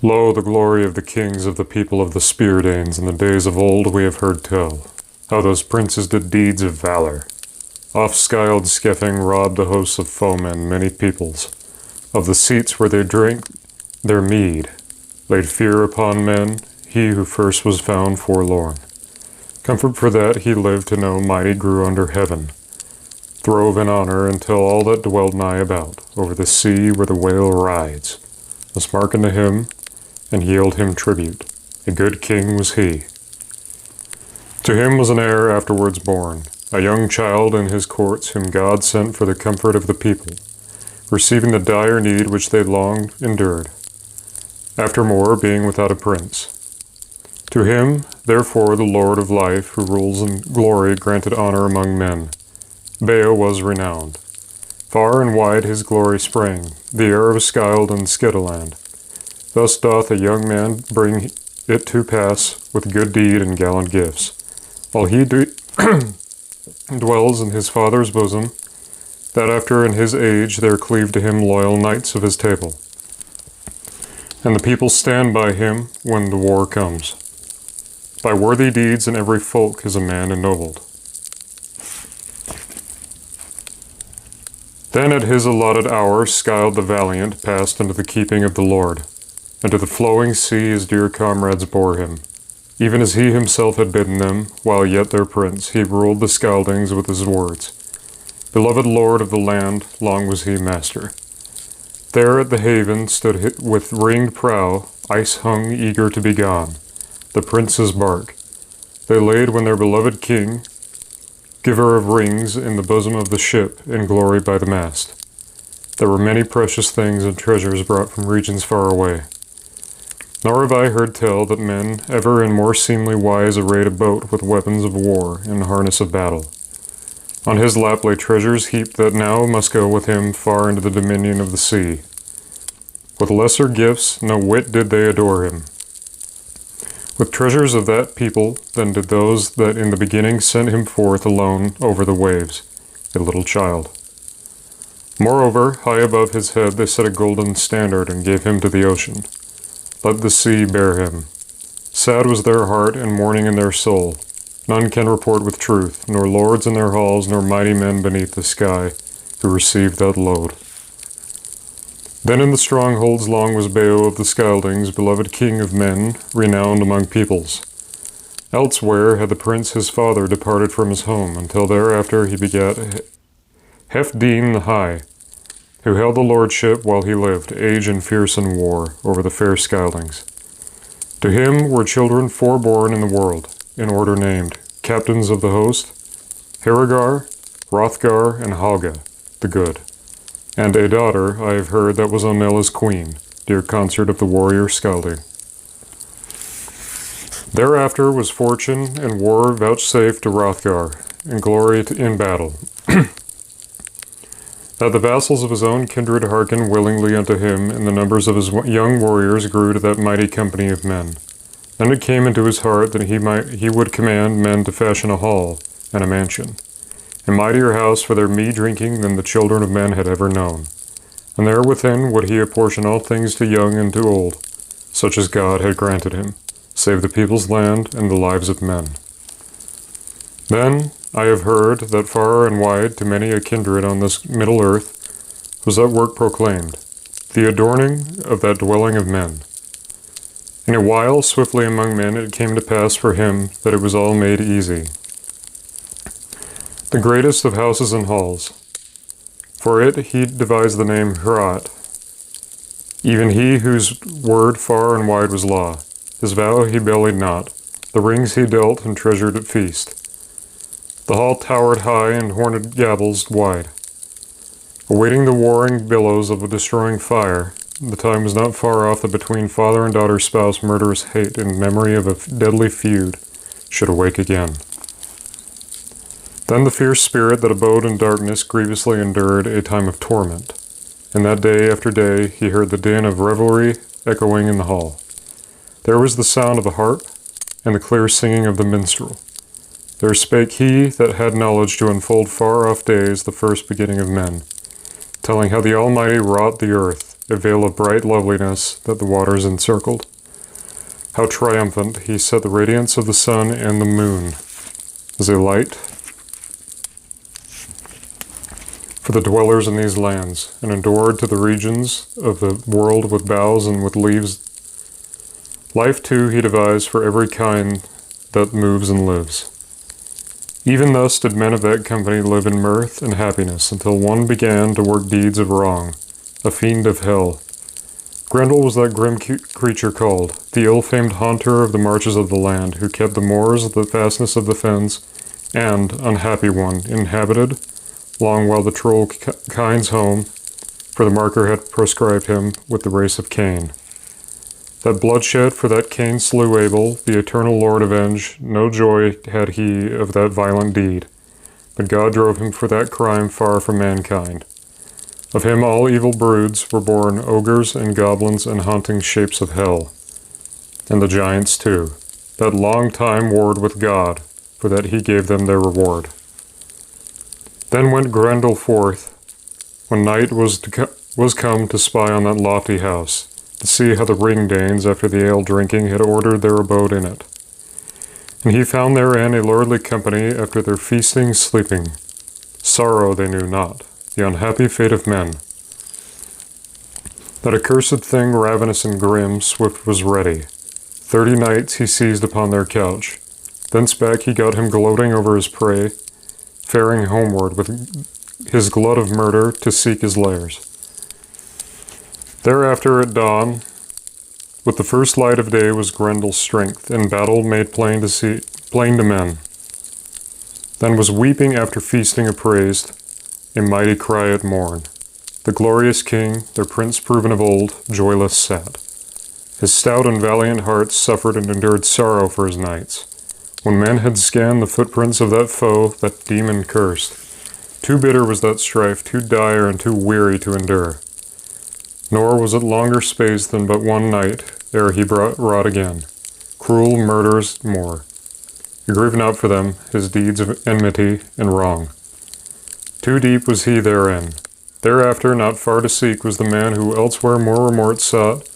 Lo, the glory of the kings of the people of the Speardanes in the days of old we have heard tell, how those princes did deeds of valor. Oft-skyled Skeffing robbed the hosts of foemen, many peoples, of the seats where they drank their mead, laid fear upon men, he who first was found forlorn. Comfort for that he lived to know mighty grew under heaven, throve in honor until all that dwelled nigh about, over the sea where the whale rides, must hearken to him and yield him tribute. A good king was he. To him was an heir afterwards born, a young child in his courts whom God sent for the comfort of the people, receiving the dire need which they long endured, aftermore being without a prince. To him, therefore, the Lord of life, who rules in glory, granted honor among men. Beowulf was renowned. Far and wide his glory sprang, the heir of Scyld and Scythaland. Thus doth a young man bring it to pass with good deed and gallant gifts, while he dwells in his father's bosom, that after in his age there cleave to him loyal knights of his table. And the people stand by him when the war comes. By worthy deeds in every folk is a man ennobled. Then at his allotted hour Scyld the valiant passed into the keeping of the Lord, and to the flowing sea his dear comrades bore him, even as he himself had bidden them, while yet their prince, he ruled the Scyldings with his words. Beloved lord of the land, long was he master. There at the haven stood with ringed prow, ice hung, eager to be gone, the prince's bark. They laid when their beloved king, giver of rings, in the bosom of the ship, in glory by the mast. There were many precious things and treasures brought from regions far away. Nor have I heard tell that men ever in more seemly wise arrayed a boat with weapons of war and harness of battle. On his lap lay treasures heaped that now must go with him far into the dominion of the sea. With lesser gifts no whit did they adore him. With treasures of that people than did those that in the beginning sent him forth alone over the waves, a little child. Moreover, high above his head they set a golden standard and gave him to the ocean. Let the sea bear him. Sad was their heart and mourning in their soul. None can report with truth, nor lords in their halls, nor mighty men beneath the sky, who received that load. Then in the strongholds long was Beowulf of the Scyldings, beloved king of men, renowned among peoples. Elsewhere had the prince his father departed from his home, until thereafter he begat Healfdene the High, who held the lordship while he lived, age and fierce in war, over the fair Scyldings. To him were children four born in the world, in order named, captains of the host, Hrothgar, Hrothgar, and Helga, the good. And a daughter, I have heard, that was Onella's queen, dear consort of the warrior Skadi. Thereafter was fortune and war vouchsafed to Hrothgar, and glory in battle. That the vassals of his own kindred hearkened willingly unto him, and the numbers of his young warriors grew to that mighty company of men. Then it came into his heart that he would command men to fashion a hall and a mansion, a mightier house for their mead drinking than the children of men had ever known. And there within would he apportion all things to young and to old, such as God had granted him, save the people's land and the lives of men. Then I have heard that far and wide to many a kindred on this middle earth was that work proclaimed, the adorning of that dwelling of men. In a while, swiftly among men, it came to pass for him that it was all made easy. The greatest of houses and halls. For it he devised the name Hrat, even he whose word far and wide was law. His vow he bellied not, the rings he dealt and treasured at feast. The hall towered high and horned gables wide, awaiting the warring billows of a destroying fire. The time was not far off that between father and daughter spouse murderous hate in memory of a deadly feud should awake again. Then the fierce spirit that abode in darkness grievously endured a time of torment, and that day after day he heard the din of revelry echoing in the hall. There was the sound of the harp and the clear singing of the minstrel. There spake he that had knowledge to unfold far off days, the first beginning of men, telling how the Almighty wrought the earth, a veil of bright loveliness that the waters encircled. How triumphant he set the radiance of the sun and the moon as a light for the dwellers in these lands, and endured to the regions of the world with boughs and with leaves. Life, too, he devised for every kind that moves and lives. Even thus did men of that company live in mirth and happiness, until one began to work deeds of wrong, a fiend of hell. Grendel was that grim creature called, the ill-famed haunter of the marches of the land, who kept the moors, the fastness of the fens, and, unhappy one, inhabited, long while the troll kind's home, for the marker had proscribed him with the race of Cain. That bloodshed, for that Cain slew Abel, the eternal Lord avenged, no joy had he of that violent deed, but God drove him for that crime far from mankind. Of him all evil broods were born, ogres and goblins and haunting shapes of hell, and the giants too, that long time warred with God, for that he gave them their reward. Then went Grendel forth, when night was come to spy on that lofty house, to see how the Ring-Danes, after the ale-drinking, had ordered their abode in it. And he found therein a lordly company after their feasting, sleeping. Sorrow they knew not, the unhappy fate of men. That accursed thing, ravenous and grim, swift was ready. 30 nights he seized upon their couch. Thence back he got him gloating over his prey, faring homeward with his glut of murder to seek his lairs. Thereafter at dawn, with the first light of day, was Grendel's strength in battle made plain to men. Then was weeping after feasting appraised, a mighty cry at morn. The glorious king, their prince proven of old, joyless sat. His stout and valiant heart suffered and endured sorrow for his knights. When men had scanned the footprints of that foe, that demon cursed, too bitter was that strife, too dire and too weary to endure. Nor was it longer space than but one night, ere he wrought again, cruel murders more. He grieved not for them, his deeds of enmity and wrong. Too deep was he therein. Thereafter not far to seek was the man who elsewhere more remote sought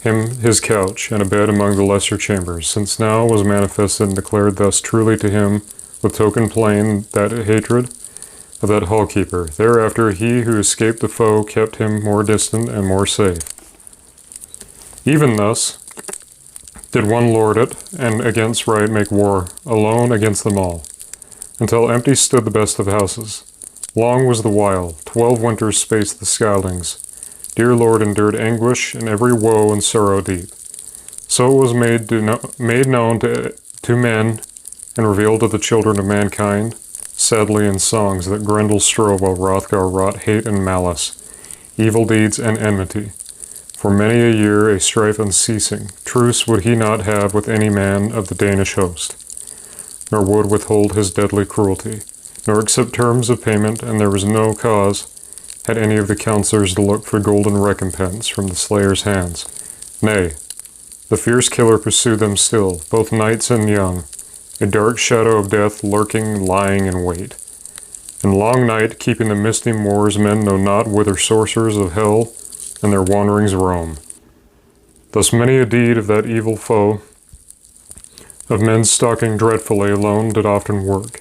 him his couch, and a bed among the lesser chambers, since now was manifested and declared thus truly to him, with token plain, that hatred of that hall-keeper. Thereafter he who escaped the foe kept him more distant and more safe. Even thus did one lord it, and against right make war, alone against them all, until empty stood the best of houses. Long was the while, 12 winters spaced the Skyldings. Dear Lord endured anguish and every woe and sorrow deep. So it was made known to men and revealed to the children of mankind, sadly in songs, that Grendel strove while Hrothgar wrought hate and malice, evil deeds and enmity. For many a year a strife unceasing, truce would he not have with any man of the Danish host, nor would withhold his deadly cruelty, nor accept terms of payment, and there was no cause had any of the counselors to look for golden recompense from the slayer's hands. Nay, the fierce killer pursued them still, both knights and young, a dark shadow of death lurking, lying in wait. In long night, keeping the misty moors, men know not whither sorcerers of hell and their wanderings roam. Thus many a deed of that evil foe, of men stalking dreadfully alone, did often work.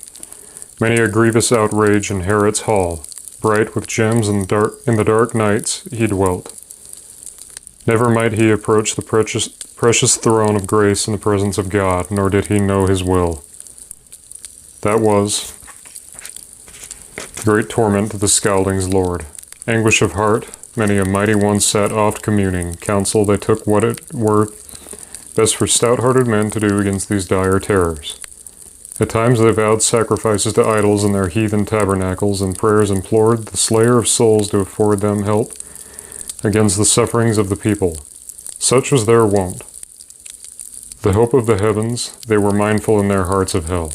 Many a grievous outrage in Herod's hall, bright with gems in the dark nights he dwelt. Never might he approach the precious throne of grace in the presence of God, nor did he know his will. That was great torment to the Skyldings' lord. Anguish of heart, many a mighty one sat oft communing. Counsel they took what it were best for stout-hearted men to do against these dire terrors. At times they vowed sacrifices to idols in their heathen tabernacles, and prayers implored the slayer of souls to afford them help against the sufferings of the people. Such was their wont. The hope of the heavens, they were mindful in their hearts of hell.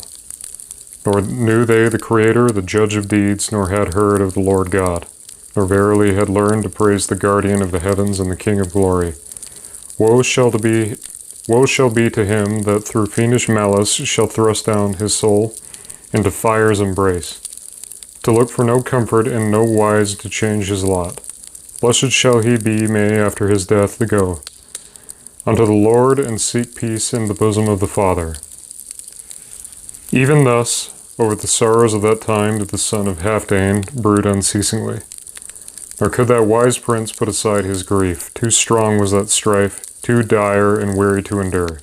Nor knew they the Creator, the Judge of deeds, nor had heard of the Lord God, nor verily had learned to praise the Guardian of the heavens and the King of glory. Woe shall be to him that through fiendish malice shall thrust down his soul into fire's embrace, to look for no comfort and no wise to change his lot. Blessed shall he be, may after his death go unto the Lord, and seek peace in the bosom of the Father. Even thus, over the sorrows of that time did the son of Halfdane brood unceasingly. Nor could that wise prince put aside his grief. Too strong was that strife, too dire and weary to endure,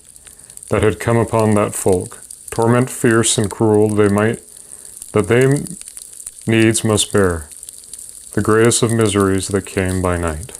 that had come upon that folk. Torment fierce and cruel that they needs must bear, the greatest of miseries that came by night.